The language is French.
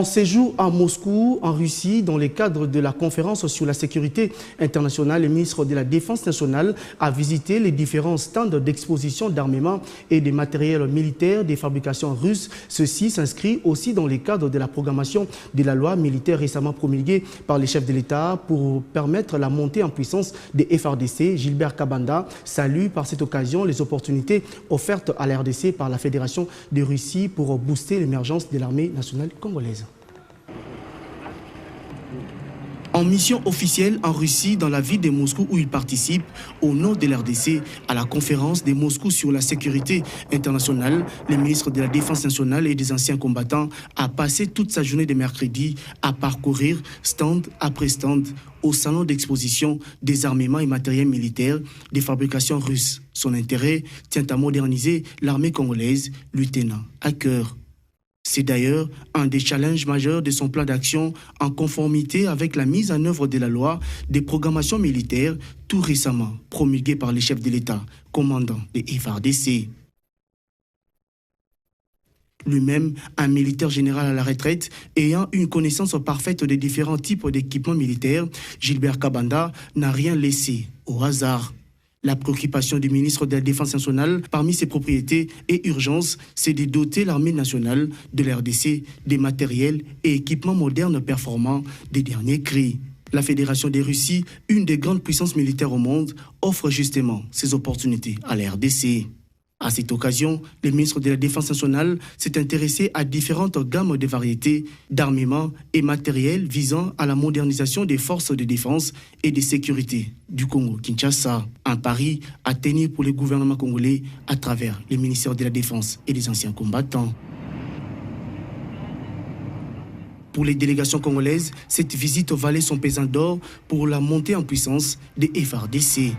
En séjour à Moscou, en Russie, dans le cadre de la conférence sur la sécurité internationale, le ministre de la Défense nationale a visité les différents stands d'exposition d'armement et de matériel militaire des fabrications russes. Ceci s'inscrit aussi dans le cadre de la programmation de la loi militaire récemment promulguée par les chefs de l'État pour permettre la montée en puissance des FARDC. Gilbert Kabanda salue par cette occasion les opportunités offertes à la RDC par la Fédération de Russie pour booster l'émergence de l'armée nationale congolaise. En mission officielle en Russie, dans la ville de Moscou où il participe, au nom de l'RDC, à la conférence de Moscou sur la sécurité internationale, le ministre de la Défense nationale et des anciens combattants a passé toute sa journée de mercredi à parcourir stand après stand au salon d'exposition des armements et matériels militaires des fabrications russes. Son intérêt tient à moderniser l'armée congolaise, lui tenant à cœur. C'est d'ailleurs un des challenges majeurs de son plan d'action en conformité avec la mise en œuvre de la loi des programmations militaires tout récemment promulguée par les chefs de l'État, commandant des FARDC. Lui-même, un militaire général à la retraite, ayant une connaissance parfaite des différents types d'équipements militaires, Gilbert Kabanda n'a rien laissé au hasard. La préoccupation du ministre de la Défense nationale, parmi ses propriétés et urgences, c'est de doter l'armée nationale de la RDC des matériels et équipements modernes performants des derniers cris. La Fédération de Russie, une des grandes puissances militaires au monde, offre justement ces opportunités à la RDC. À cette occasion, le ministre de la Défense nationale s'est intéressé à différentes gammes de variétés d'armements et matériels visant à la modernisation des forces de défense et de sécurité du Congo-Kinshasa. Un pari à tenir pour le gouvernement congolais à travers les ministères de la Défense et des anciens combattants. Pour les délégations congolaises, cette visite valait son pesant d'or pour la montée en puissance des FARDC.